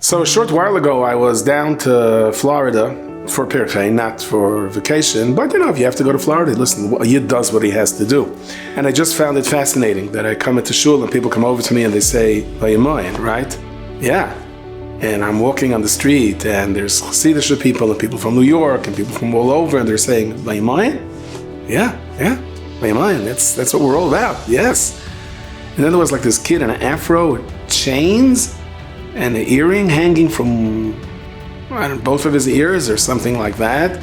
So a short while ago, I was down to Florida for pirchei, not for vacation. But if you have to go to Florida, listen, a Yid does what he has to do. And I just found it fascinating that I come into shul and people come over to me and they say, Vayimaen, right? Yeah. And I'm walking on the street and there's Chassidish people and people from New York and people from all over and they're saying, Vayimaen? Yeah. Vayimaen, that's what we're all about, yes. And then there was like this kid in an afro with chains and an earring hanging from both of his ears or something like that.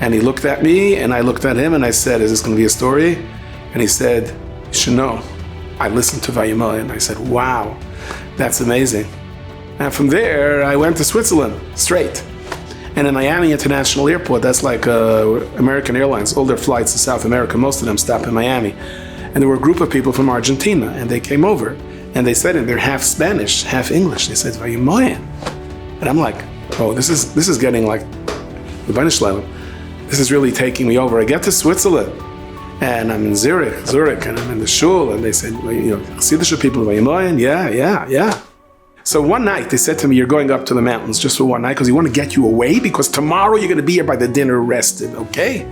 And he looked at me and I looked at him and I said, is this going to be a story? And he said, you should know, I listened to Vayimaen. And I said, wow, that's amazing. And from there, I went to Switzerland, straight. And in Miami International Airport, that's like American Airlines, all their flights to South America, most of them stop in Miami. And there were a group of people from Argentina and they came over. And they said, they're half Spanish, half English. They said, Vayimaen. And I'm like, oh, this is getting like, this is really taking me over. I get to Switzerland, and I'm in Zurich, and I'm in the shul, and they said, see the people, Vayimaen? Yeah. So one night, they said to me, you're going up to the mountains just for one night, because we want to get you away, because tomorrow you're going to be here by the dinner rested, okay?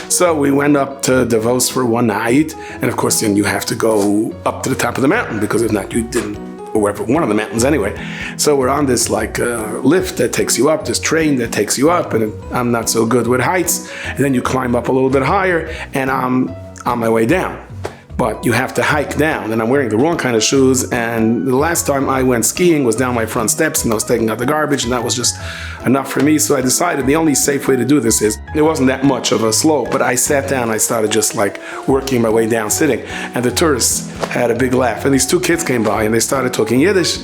So we went up to Davos for one night, and of course, then you have to go up to the top of the mountain, because if not, you didn't, or wherever, one of the mountains anyway. So we're on this lift that takes you up, this train that takes you up, and I'm not so good with heights, and then you climb up a little bit higher, and I'm on my way down. But you have to hike down, and I'm wearing the wrong kind of shoes, and the last time I went skiing was down my front steps, and I was taking out the garbage, and that was just enough for me. So I decided the only safe way to do this is, there wasn't that much of a slope, but I sat down, I started just like working my way down, sitting, and the tourists had a big laugh, and these two kids came by, and they started talking Yiddish,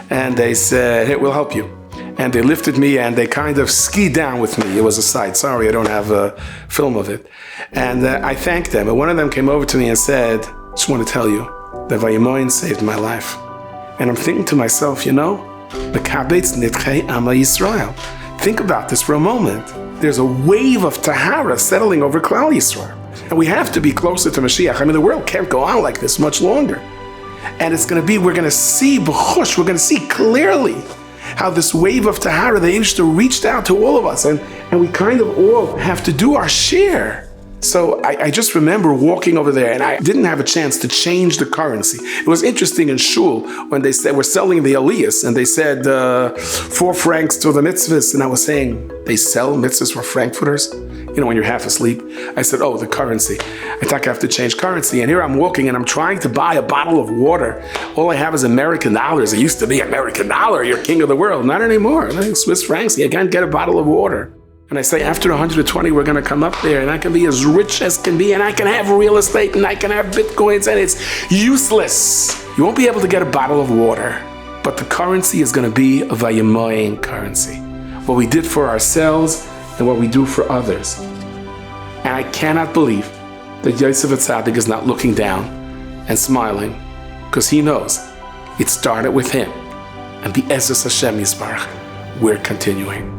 and they said, hey, we'll help you. And they lifted me and they kind of skied down with me. It was a sight. Sorry, I don't have a film of it. And I thanked them. And one of them came over to me and said, I just want to tell you that Vayimaen saved my life. And I'm thinking to myself, Mekabetz Nitchei Ama Yisrael. Think about this for a moment. There's a wave of Tahara settling over Klal Yisrael. And we have to be closer to Mashiach. The world can't go on like this much longer. And it's going to be, we're going to see b'chush, we're going to see clearly how this wave of Tahara, they used to reach out to all of us, and we kind of all have to do our share. So I just remember walking over there, and I didn't have a chance to change the currency. It was interesting in shul when they said we're selling the aliyahs, and they said 4 francs to the mitzvahs, and I was saying, they sell mitzvahs for frankfurters? When you're half asleep. I said, oh, the currency. I thought I have to change currency. And here I'm walking and I'm trying to buy a bottle of water. All I have is American dollars. It used to be American dollar, you're king of the world. Not anymore. I think Swiss francs, you can't get a bottle of water. And I say, after 120, we're going to come up there and I can be as rich as can be, and I can have real estate and I can have bitcoins, and it's useless. You won't be able to get a bottle of water. But the currency is going to be a Vayimaen currency. What we did for ourselves and what we do for others. And I cannot believe that Yosef Atzadik is not looking down and smiling, because he knows it started with him. And the Be'ezus Hashem Yisbarach, we're continuing.